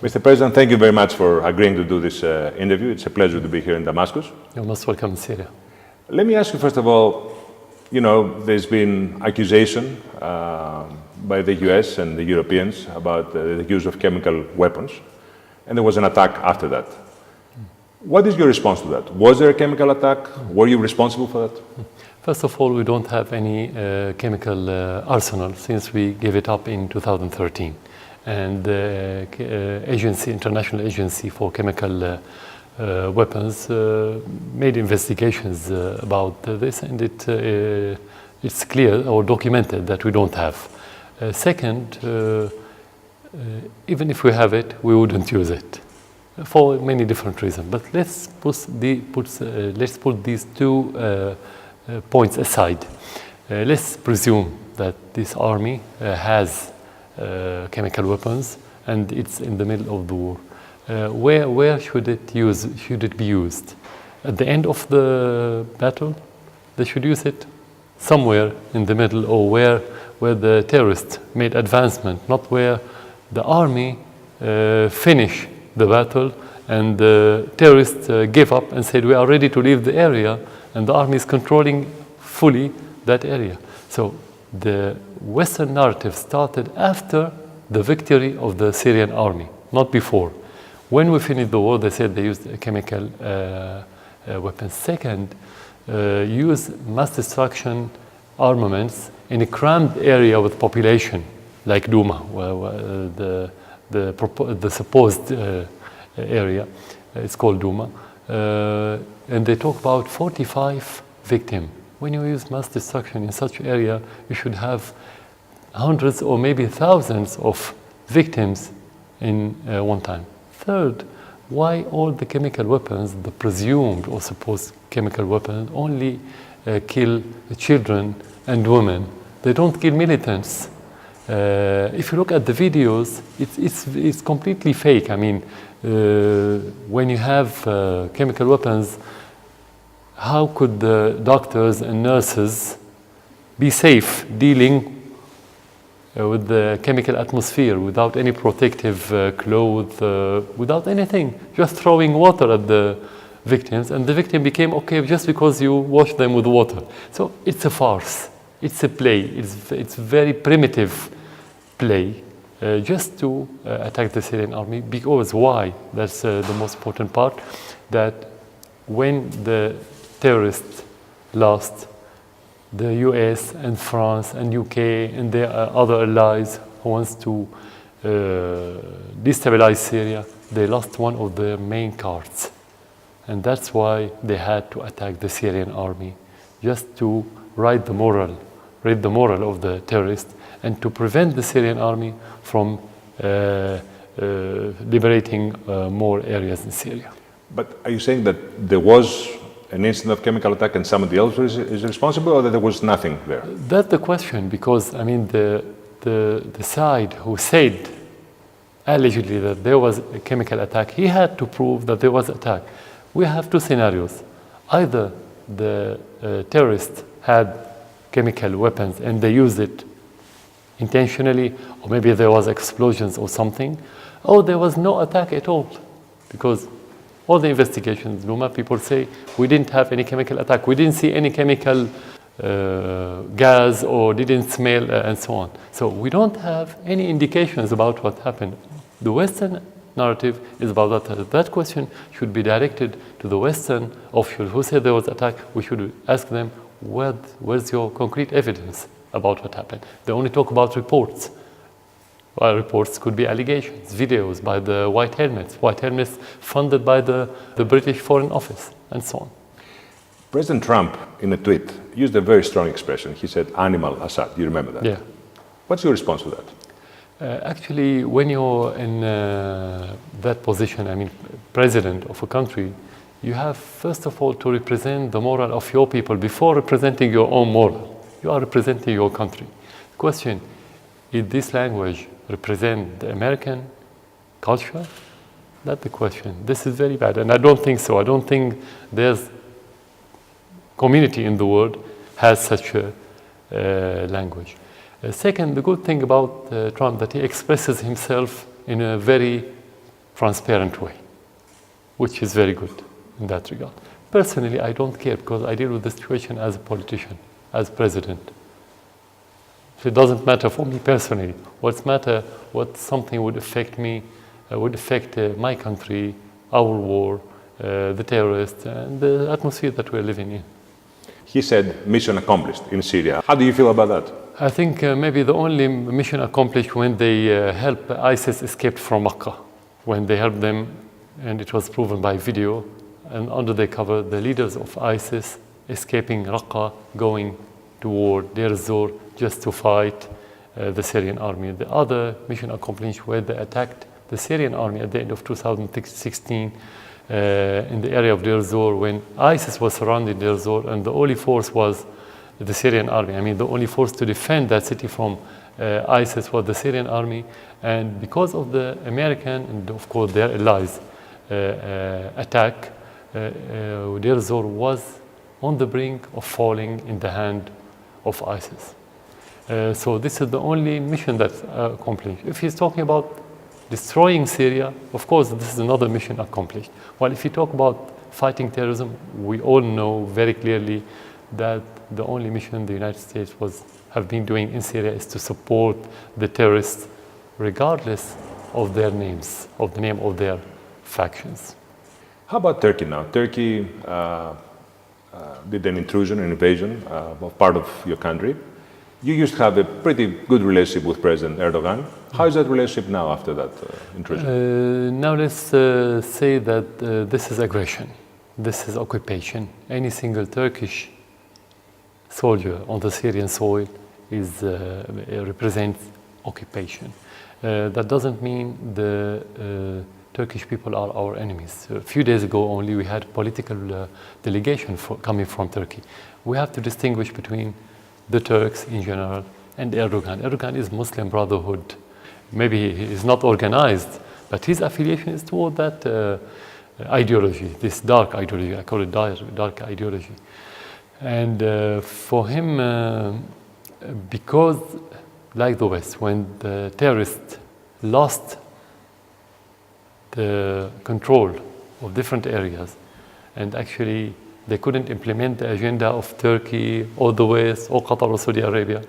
Mr. President, thank you very much for agreeing to do this interview. It's a pleasure to be here in Damascus. You're most welcome in Syria. Let me ask you, first of all, there's been accusation by the US and the Europeans about the use of chemical weapons, and there was an attack after that. What is your response to that? Was there a chemical attack? Were you responsible for that? First of all, we don't have any chemical arsenal since we gave it up in 2013. And the International Agency for Chemical Weapons made investigations about this, and it's clear or documented that we don't have. Second, even if we have it, we wouldn't use it for many different reasons. But let's put these two points aside. Let's presume that this army has chemical weapons and it's in the middle of the war. Where should it be used? At the end of the battle? They should use it somewhere in the middle, or where the terrorists made advancement, not where the army finished the battle and the terrorists gave up and said we are ready to leave the area, and the army is controlling fully that area. So the Western narrative started after the victory of the Syrian army, not before. When we finished the war, they said they used chemical weapons. Second, use mass destruction armaments in a crammed area with population, like Douma, the supposed area. It's called Douma. And they talk about 45 victims. When you use mass destruction in such an area, you should have hundreds or maybe thousands of victims in one time. Third, why all the chemical weapons, the presumed or supposed chemical weapons, only kill children and women? They don't kill militants. If you look at the videos, it's completely fake. I mean, when you have chemical weapons, how could the doctors and nurses be safe dealing with the chemical atmosphere without any protective clothes, without anything, just throwing water at the victims, and the victim became okay just because you washed them with water? So it's a farce. It's a play. It's very primitive play just to attack the Syrian army. Because why? That's the most important part. That when the terrorists lost, the US and France and UK and their other allies who wants to destabilize Syria, they lost one of their main cards. And that's why they had to attack the Syrian army, just to raise the moral of the terrorists and to prevent the Syrian army from liberating more areas in Syria. But are you saying that there was an incident of chemical attack and somebody else is responsible, or that there was nothing there? That's the question, because I mean the side who said allegedly that there was a chemical attack, he had to prove that there was an attack. We have two scenarios. Either the terrorists had chemical weapons and they used it intentionally, or maybe there was explosions or something, or there was no attack at all, because all the investigations, Douma, people say we didn't have any chemical attack, we didn't see any chemical gas or didn't smell and so on. So we don't have any indications about what happened. The Western narrative is about that. That question should be directed to the Western officials who said there was attack. We should ask them, where's your concrete evidence about what happened? They only talk about reports. Well, reports could be allegations, videos by the white helmets funded by the British Foreign Office, and so on. President Trump, in a tweet, used a very strong expression. He said, "Animal Assad." You remember that? Yeah. What's your response to that? Actually, when you're in that position, I mean, president of a country, you have, first of all, to represent the moral of your people before representing your own moral. You are representing your country. The question, is this language represent the American culture? That's the question. This is very bad, and I don't think so. I don't think there's community in the world has such a language. Second, the good thing about Trump that he expresses himself in a very transparent way, which is very good in that regard. Personally, I don't care because I deal with the situation as a politician, as president. So it doesn't matter for me personally. What's matter, what something would affect me, would affect my country, our war, the terrorists, and the atmosphere that we're living in. He said mission accomplished in Syria. How do you feel about that? I think maybe the only mission accomplished when they helped ISIS escape from Makkah, when they helped them, and it was proven by video, and under the cover, the leaders of ISIS escaping Raqqa, going toward Deir ez-Zor just to fight the Syrian army. The other mission accomplished where they attacked the Syrian army at the end of 2016 in the area of Deir ez-Zor when ISIS was surrounding Deir ez-Zor and the only force was the Syrian army. I mean, the only force to defend that city from ISIS was the Syrian army, and because of the American and of course their allies attack, Deir ez-Zor was on the brink of falling in the hand of ISIS. So this is the only mission that's accomplished. If he's talking about destroying Syria, of course this is another mission accomplished. While if you talk about fighting terrorism, we all know very clearly that the only mission the United States have been doing in Syria is to support the terrorists regardless of their names, of the name of their factions. How about Turkey now? Turkey did an intrusion, an invasion of part of your country. You used to have a pretty good relationship with President Erdogan. How is that relationship now after that intrusion? Now let's say that this is aggression. This is occupation. Any single Turkish soldier on the Syrian soil represents occupation. That doesn't mean the Turkish people are our enemies. A few days ago only we had a political delegation coming from Turkey. We have to distinguish between the Turks in general and Erdogan. Erdogan is Muslim Brotherhood. Maybe he is not organized, but his affiliation is toward that ideology, this dark ideology. I call it dark ideology. And for him, because like the West, when the terrorists lost the control of different areas, and actually they couldn't implement the agenda of Turkey or the West or Qatar or Saudi Arabia,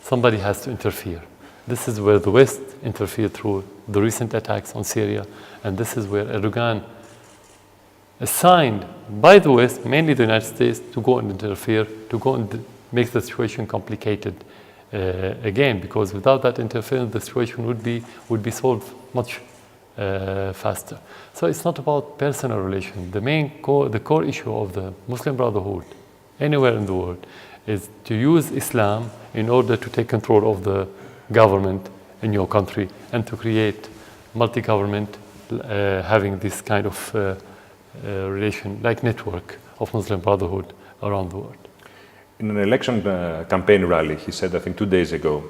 somebody has to interfere. This is where the West interfered through the recent attacks on Syria, and this is where Erdogan assigned by the West, mainly the United States, to go and interfere, to go and make the situation complicated again, because without that interference, the situation would be solved much faster. So it's not about personal relation. The core issue of the Muslim Brotherhood anywhere in the world is to use Islam in order to take control of the government in your country and to create multi-government having this kind of relation, like network of Muslim Brotherhood around the world. In an election campaign rally, he said, I think 2 days ago,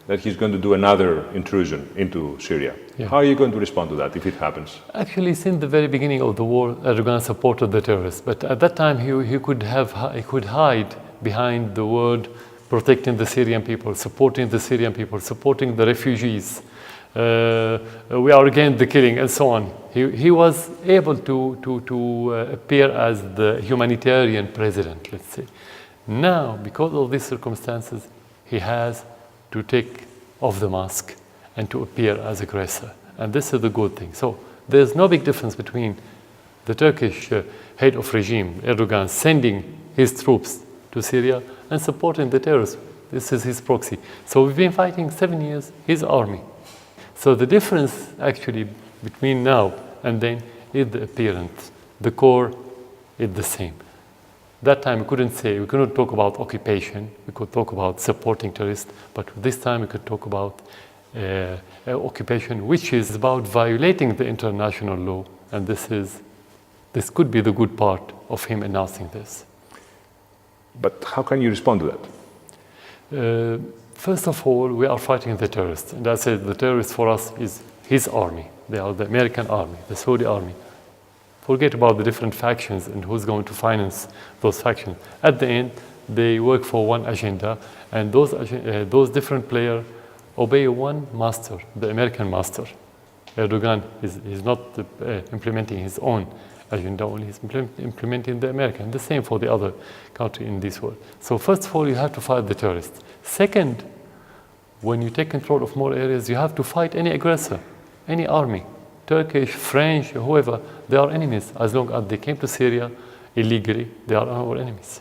that he's going to do another intrusion into Syria. Yeah. How are you going to respond to that if it happens? Actually, since the very beginning of the war, Erdogan supported the terrorists. But at that time, he could hide behind the word protecting the Syrian people, supporting the Syrian people, supporting the refugees. We are against the killing, and so on. He was able to appear as the humanitarian president, let's say. Now, because of these circumstances, he has to take off the mask and to appear as aggressor. And this is the good thing. So there's no big difference between the Turkish head of regime, Erdogan, sending his troops to Syria and supporting the terrorists. This is his proxy. So we've been fighting 7 years, his army. So the difference actually between now and then is the appearance. The core is the same. That time we couldn't talk about occupation, we could talk about supporting terrorists, but this time we could talk about occupation, which is about violating the international law, and this could be the good part of him announcing this. But how can you respond to that? First of all, we are fighting the terrorists, and I said the terrorists for us is his army. They are the American army, the Saudi army. Forget about the different factions and who's going to finance those factions. At the end, they work for one agenda, and those different players obey one master, the American master. Erdogan is not implementing his own agenda, only he's implementing the American. The same for the other country in this world. So first of all, you have to fight the terrorists. Second, when you take control of more areas, you have to fight any aggressor, any army, Turkish, French, whoever. They are enemies. As long as they came to Syria illegally, they are our enemies.